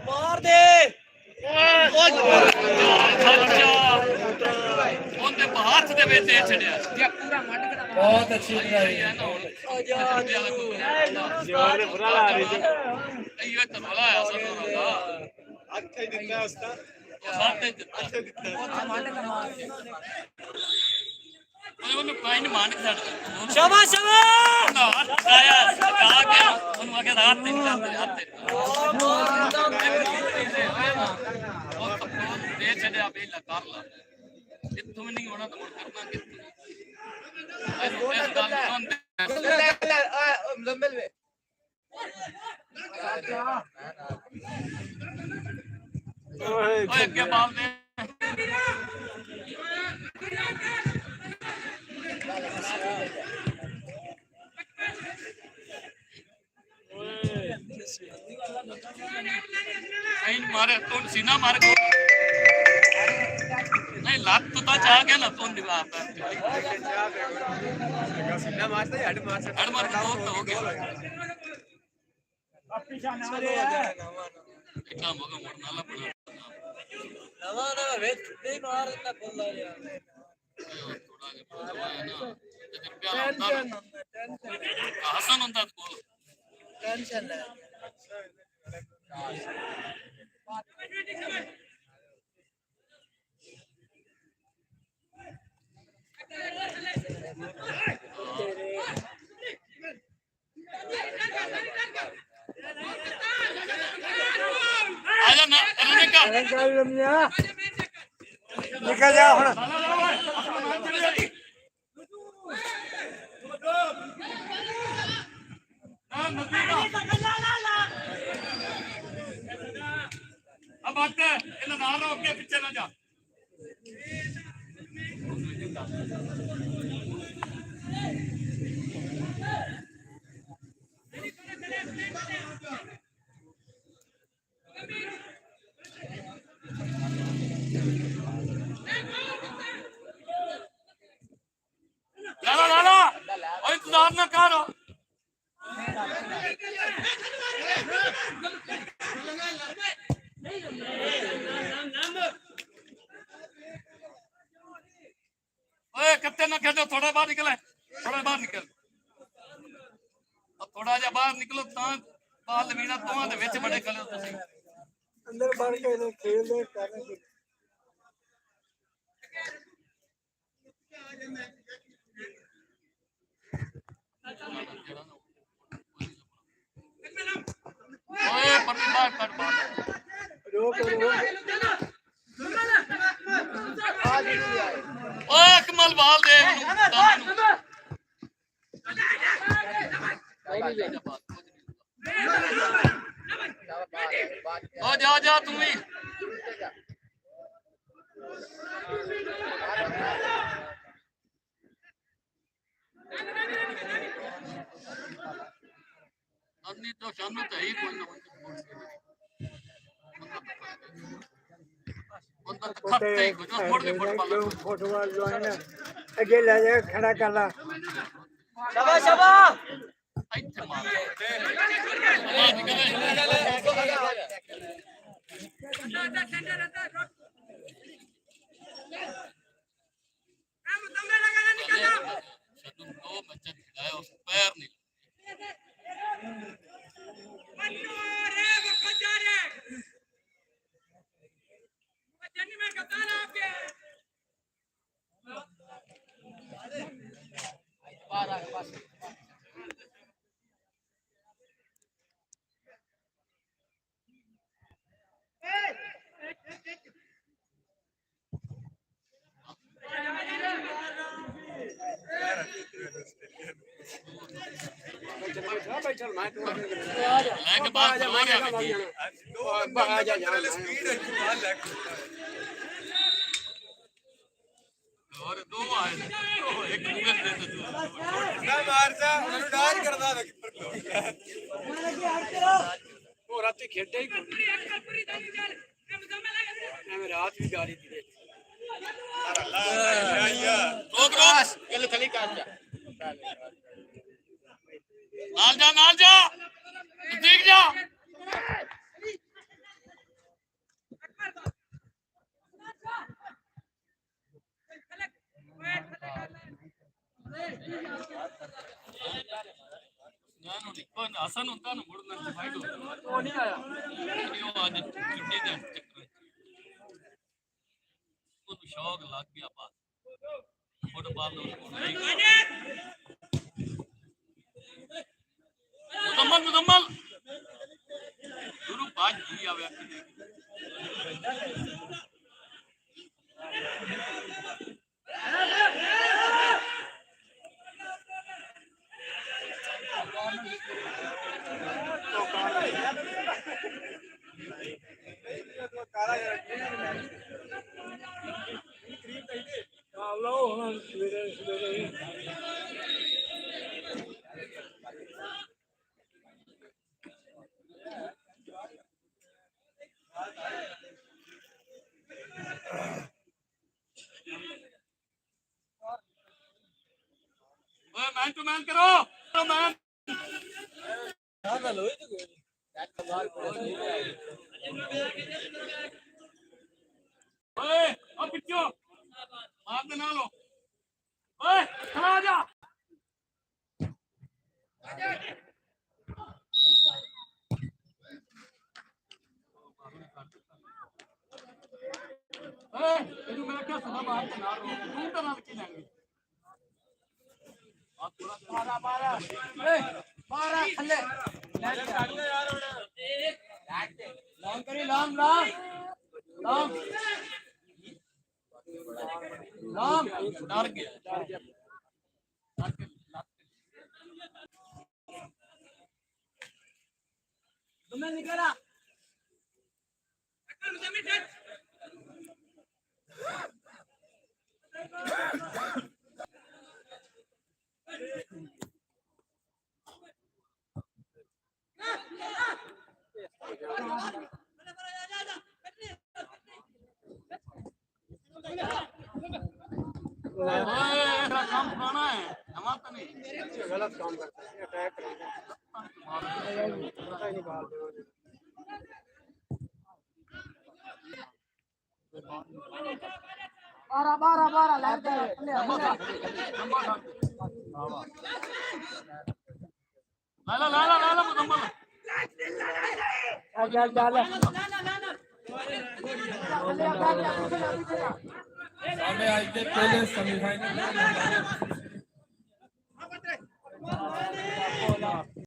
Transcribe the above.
ਮਾਰ ਦੇ ਉਹਦੇ ਹੱਥ ਦੇ ਵਿੱਚ ਦੇ ਛੜਿਆ ਬਹੁਤ ਅੱਛੀ ਬਣਾਈ ਹੈ ਜੋਰ ਨੇ ਬੁਰਾ ਲਾ ਰਹੀ ਸੀ ਇਹ ਤਾਂ ਬੁਰਾ ਆ ਸਭ ਅੱਖੇ ਦਿੱਤਾ ਉਸਤਾ ਸਾਡੇ ਅੱਖੇ ਦਿੱਤਾ ਮੰਡ ਦਾ ਮਾਰ ਉਹਨੂੰ ਕੋਈ ਨਹੀਂ ਮੰਡ ਛੱਡ ਸ਼ਾਬਾਸ਼ ਸ਼ਾਬਾਸ਼ ਆਇਆ ਆ ਕੇ ਉਹਨੂੰ ਆਗੇ ਰਾਤ ਤੇ ਹੱਥ ਦੇ ਛੜਿਆ ਪਹਿਲਾਂ ਕਰ ਲਾ ਕਿੱਥੋਂ ਨਹੀਂ ਹੋਣਾ ਤਾਂ ਕਰਨਾ ਕਿੱਥੋਂ ਲੰਬੇ ਵੇ ਓਏ ਅੱਗੇ ਬਾਲ ਦੇ नहीं मारे तो सीना मार को नहीं लात तो ता चाह गया ना तो दीवार पर सीना मारता है हड मार तो हो गया अब पीछे ना हो जाएगा इतना मगा मोड़ना ला पड़ा नवा ना वेट देख मार इतना बोल रहा यार थोड़ा ना टेंशन हसन होता को टेंशन है निकल जा अब आते इन नाल रोक के पीछे ना जा लाला लाला इंतजार ना करो ओए कत्ते ना खेलो थोड़ा बाहर निकले थोड़ा बाहर निकल अब थोड़ा जा बाहर निकलो ता बाल मीना तों दे विच बड़े खेलो तुसी अंदर बाहर के खेल दे करने ओए पट्टी बाहर कर बाहर रोक ओए कमल बाल दे ओ जा जा तू ही अन्नी तो शानू तो ही कोई ना फोटो जो है ना अगे ले जा खड़ा कर ला शाबाश शाबाश मैं तो लेके बाहर चलो रे अभी आ जा जा और दो आए एक गूगल दे दे तू ना मार जा उन्हें डाज करदा था वो रात खेडे ही मैं रात भी गाड़ी दी रोक रोक चल थली काट जा नाल जा नजदीक जा ನಾನು ನಿಕ್ಕೊಂಡು ಹಸನ್ ಅಂತ ಮುಡ್ದ ಫೈಟ್ वो नहीं आया ਉਹ ਅੱਜ ਚਿੱਟੀ ਦੇ ਚੱਕਰ ਉਹਨੂੰ ਸ਼ੌਕ ਲੱਗ ਗਿਆ ਬਸ ਫੁੱਟਬਾਲ ਨੂੰ ਮੁਦੰਮਲ ਗੁਰੂ ਬਾਜ ਜੀ ਆਵੇ ओए मैन टू मैन करो मैन ओए अब पिछो मार दे ना लो ओए खड़ा आ जा ओए तू मैं क्या सुना मार के ना रो तू तो ना की लेंगे बारा थल्ले लॉन्ग करी लॉन्ग डर गया तुम्हें निकला काम पुराना है हमारा तो नहीं गलत काम करते हैं अटैक करते हैं पता ही नहीं बात बारह लाइट दे ला मुदम्मल सामने आज के पहले सेमीफाइनल